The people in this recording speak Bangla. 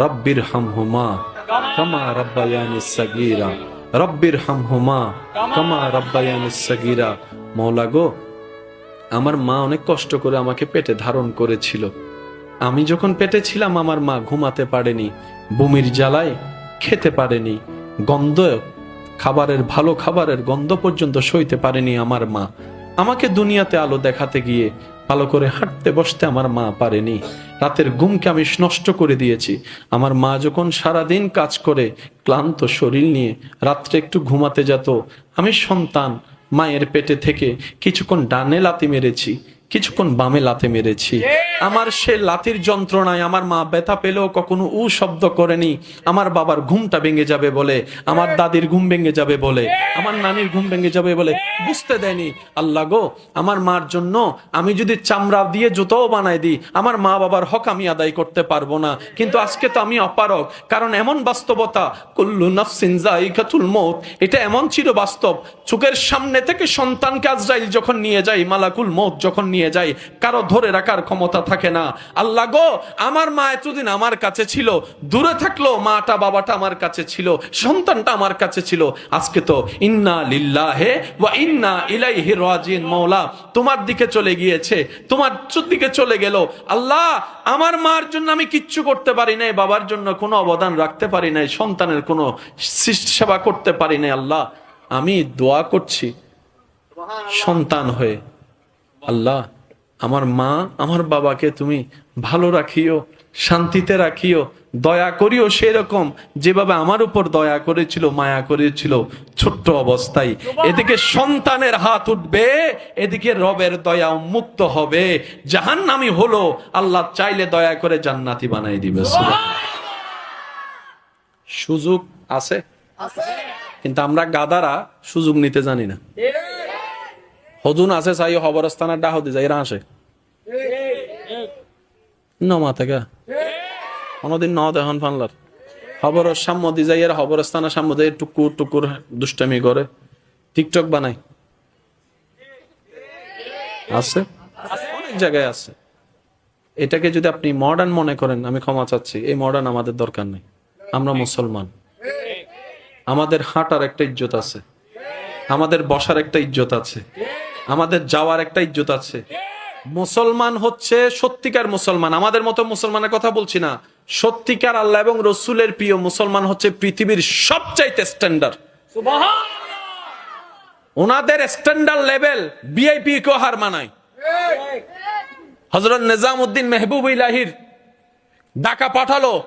রব্বির হামহুমা কামা রাব্বায়ানি সাগীরা, রব্বির হামহুমা কামা রাব্বায়ানি সাগীরা। মওলা গো, আমার মা অনেক কষ্ট করে আমাকে পেটে ধারণ করেছিল। আমি যখন পেটে ছিলাম আমার মা ঘুমাতে পারেনি, বমির জ্বালায় খেতে পারেনি, গন্ধ খাবারের, ভালো খাবারের গন্ধ পর্যন্ত সইতে পারেনি আমার মা। আমাকে দুনিয়াতে আলো দেখাতে গিয়ে ভালো করে হাঁটতে বসতে আমার মা পারেনি। রাতের ঘুমকে আমি নষ্ট করে দিয়েছি। আমার মা যখন সারাদিন কাজ করে ক্লান্ত শরীর নিয়ে রাত্রে একটু ঘুমাতে যেত, আমি সন্তান মায়ের পেটে থেকে কিছুক্ষণ ডানে লাথি মেরেছি, কিছুক্ষণ বামে লাথি মেরেছি। আমার সে লাথির যন্ত্রণায় আমার মা ব্যথা পেলেও কখনো উ শব্দ করেনি। আমার বাবার ঘুমটা ভেঙে যাবে বলে, আমার দাদির ঘুম ভেঙে যাবে বলে, আমার নানির ঘুম ভেঙে যাবে বলে বুঝতে দেয়নি। আল্লাহ গো, আমার মার জন্য আমি যদি চামড়া দিয়ে জুতোও বানাই দিই, আমার মা বাবার হক আমি আদায় করতে পারবো না। কিন্তু আজকে তো আমি অপারগ, কারণ এমন বাস্তবতা, কুল্লু নাফসিন যায়িকাতুল মউত, এটা এমন চির বাস্তব। চোখের সামনে থেকে সন্তানকে আজরাইল যখন নিয়ে যায়, মালাকুল মউত যখন নিয়ে যায়, কারো ধরে রাখার ক্ষমতা থাকে না। আল্লাহ গো, আমার মা এতদিন আমার কাছে ছিল, দূরে থাকলো মাটা বাবাটা আমার কাছে ছিল, সন্তানটা আমার কাছে ছিল। আজকে তো ইন্না লিল্লাহি ওয়া ইন্না ইলাইহি রাজিউন। মওলা তোমার দিকে চলে গিয়েছে, তোমার দিকে চলে গেল। আল্লাহ, আমার মার জন্য আমি কিচ্ছু করতে পারি নাই, বাবার জন্য কোনো অবদান রাখতে পারি নাই, সন্তানের কোনো সেবা করতে পারি নাই। আল্লাহ, আমি দোয়া করছি সন্তান হয়ে, আল্লাহ আমার মা আমার বাবাকে তুমি ভালো রাখিও, শান্তিতে রাখিও, দয়া করিও সেরকম যেভাবে আমার উপর দয়া করেছিল, মায়া করেছিল ছোট্ট অবস্থায়। এদিকে সন্তানের হাত উঠবে, এদিকে রবের দয়া উন্মুক্ত হবে, জাহান্নামী হলো আল্লাহ চাইলে দয়া করে জান্নাতি বানাই দিবে। সুযোগ আছে, কিন্তু আমরা গাদারা সুযোগ নিতে জানি না। হজুন আছে চাই খবরস্থানের ডাহ দি যাই আসে নমা থেকে কোনদিন ন দেখুন ফানলার খবর সাম্য দি যাই, এর খবরস্থানের সাম্য দিয়ে টুকুর টুকুর দুষ্টামি করে টিকটক বানাই। আছে, অনেক জায়গায় আছে। এটাকে যদি আপনি মডার্ন মনে করেন, আমি ক্ষমা চাচ্ছি, এই মডার্ন আমাদের দরকার নেই। আমরা মুসলমান, আমাদের হাঁটার একটা ইজ্জত আছে, আমাদের বসার একটা ইজ্জত আছে, আমাদের যাওয়ার একটা ইজ্জত আছে। মুসলমান হচ্ছে সত্যিকার মুসলমান, আমাদের মতো মুসলমানের কথা বলছি না, সত্যিকার আল্লাহ এবং রসুলের প্রিয় মুসলমান হচ্ছে পৃথিবীর সবচাইতে স্ট্যান্ডার্ড। ওনাদের স্ট্যান্ডার্ড লেভেল ভিআইপি কেও হার মানায়। হযরত নিজামউদ্দিন মেহবুব ইলাহির ঢাকা পাঠালো